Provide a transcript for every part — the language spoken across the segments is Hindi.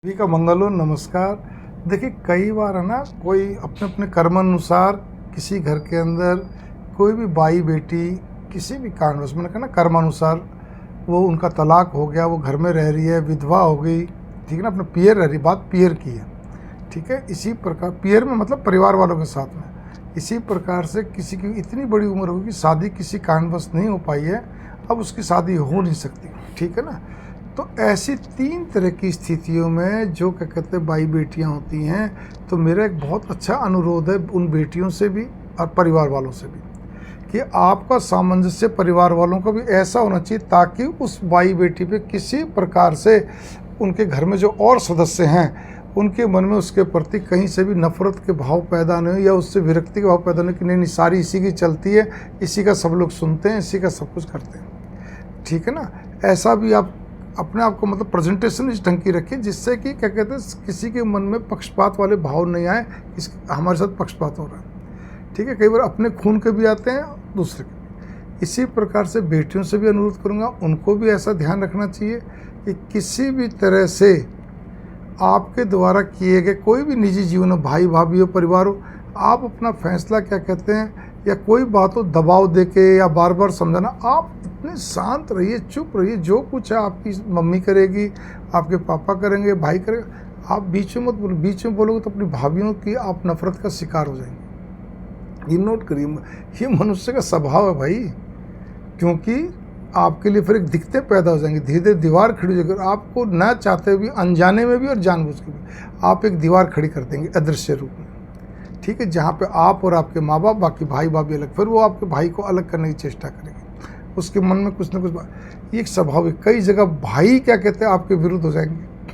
सभी का मंगल हो। नमस्कार। देखिए, कई बार है ना, कोई अपने अपने कर्मानुसार किसी घर के अंदर कोई भी बाई बेटी किसी भी कारणवश, मैंने कहा ना, कर्मानुसार वो उनका तलाक हो गया, वो घर में रह रही है, विधवा हो गई, ठीक है ना, अपने पियर रह रही, बात पियर की है, ठीक है। इसी प्रकार पियर में मतलब परिवार वालों के साथ में, इसी प्रकार से किसी की इतनी बड़ी उम्र होगी कि शादी किसी कारणवश नहीं हो पाई है, अब उसकी शादी हो नहीं सकती, ठीक है ना। तो ऐसी 3 तरह की स्थितियों में जो क्या कहते हैं बाई बेटियां होती हैं, तो मेरा एक बहुत अच्छा अनुरोध है उन बेटियों से भी और परिवार वालों से भी कि आपका सामंजस्य परिवार वालों का भी ऐसा होना चाहिए ताकि उस बाई बेटी पे किसी प्रकार से उनके घर में जो और सदस्य हैं उनके मन में उसके प्रति कहीं से भी नफरत के भाव पैदा नहीं हो या उससे विरक्ति के भाव पैदा नहीं कि नहीं सारी इसी की चलती है, इसी का सब लोग सुनते हैं, इसी का सब कुछ करते हैं, ठीक है ना। ऐसा भी आप अपने आप को मतलब प्रेजेंटेशन इस ढंग की रखिए जिससे कि क्या कहते हैं किसी के मन में पक्षपात वाले भाव नहीं आए, इस हमारे साथ पक्षपात हो रहा है, ठीक है। कई बार अपने खून के भी आते हैं, दूसरे के। इसी प्रकार से बेटियों से भी अनुरोध करूंगा, उनको भी ऐसा ध्यान रखना चाहिए कि किसी भी तरह से आपके द्वारा किए गए कोई भी निजी जीवन हो, भाई भाभी हो, परिवार हो, आप अपना फैसला क्या कहते हैं या कोई बात हो दबाव दे के या बार बार समझाना, आप इतने शांत रहिए, चुप रहिए। जो कुछ है आपकी मम्मी करेगी, आपके पापा करेंगे, भाई करेगा, आप बीच में मत बोलो। बीच में बोलोगे तो अपनी भाभीयों की आप नफरत का शिकार हो जाएंगे। ये नोट करिए, ये मनुष्य का स्वभाव है भाई, क्योंकि आपके लिए फिर एक दिक्कतें पैदा हो जाएंगी, धीरे धीरे दीवार खड़ी हो जाएगी। आपको न चाहते हुए भी, अनजाने में भी और जानबूझ के भी आप एक दीवार खड़ी कर देंगे अदृश्य रूप में, ठीक है। जहाँ पे आप और आपके माँ बाप, बाकी भाई भाभी अलग, फिर वो आपके भाई को अलग करने की चेष्टा करेगी, उसके मन में कुछ ना कुछ ये एक स्वाभाविक। कई जगह भाई क्या कहते हैं आपके विरुद्ध हो जाएंगे,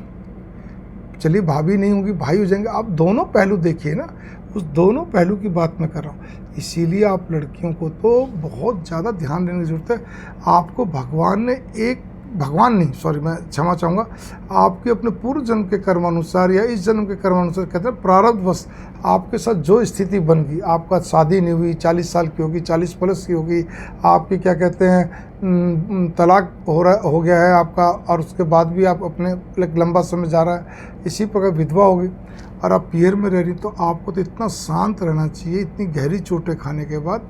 चलिए भाभी नहीं होगी, भाई हो जाएंगे। आप दोनों पहलू देखिए ना, उस दोनों पहलू की बात मैं कर रहा हूँ। इसीलिए आप लड़कियों को तो बहुत ज़्यादा ध्यान देने की ज़रूरत है। आपको भगवान ने एक, भगवान नहीं, सॉरी, मैं क्षमा चाहूँगा, आपके अपने पूर्व जन्म के कर्मानुसार या इस जन्म के कर्मानुसार कहते हैं प्रारब्धवश आपके साथ जो स्थिति बन गई, आपका शादी नहीं हुई, 40 साल की होगी, 40 प्लस की होगी, आपकी क्या कहते हैं तलाक हो गया है आपका, और उसके बाद भी आप अपने लंबा समय जा रहा है, इसी प्रकार विधवा होगी और आप पियर में रह रही, तो आपको तो इतना शांत रहना चाहिए। इतनी गहरी चोटें खाने के बाद,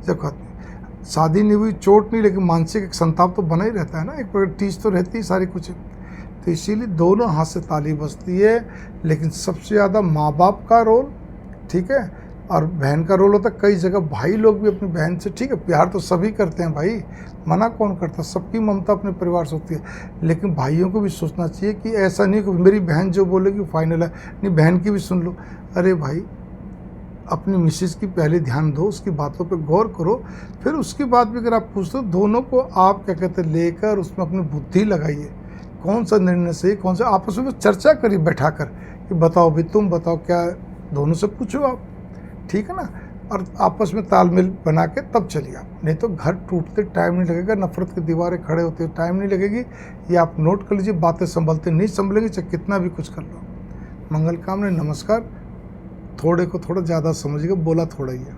जब खाते शादी नहीं हुई, चोट नहीं, लेकिन मानसिक एक संताप तो बना ही रहता है ना, एक प्रकार टीच तो रहती है सारी कुछ। तो इसीलिए दोनों हाथ से ताली बजती है, लेकिन सबसे ज़्यादा माँ बाप का रोल, ठीक है, और बहन का रोल होता है। कई जगह भाई लोग भी अपनी बहन से, ठीक है, प्यार तो सभी करते हैं भाई, मना कौन करता, सबकी ममता अपने परिवार से होती है, लेकिन भाइयों को भी सोचना चाहिए कि ऐसा नहीं कि मेरी बहन जो बोलेगी फाइनल है, नहीं, बहन की भी सुन लो। अरे भाई, अपनी मिसेज की पहले ध्यान दो, उसकी बातों पे गौर करो, फिर उसके बाद भी अगर आप पूछते हो, दोनों को आप क्या कहते हैं लेकर उसमें अपनी बुद्धि लगाइए, कौन सा निर्णय सही, कौन सा, आपस में चर्चा करिए बैठाकर कि बताओ भाई, तुम बताओ क्या, दोनों से पूछो आप, ठीक है ना, और आपस में तालमेल बना के तब चलिए आप। नहीं तो घर टूटते टाइम नहीं लगेगा, नफरत की दीवारें खड़े होते टाइम नहीं लगेगी। ये आप नोट कर लीजिए, बातें संभलते नहीं संभलेंगी, चाहे कितना भी कुछ कर लो। मंगल कामना, नमस्कार। थोड़े को थोड़ा ज़्यादा समझिएगा, बोला थोड़ा ही है।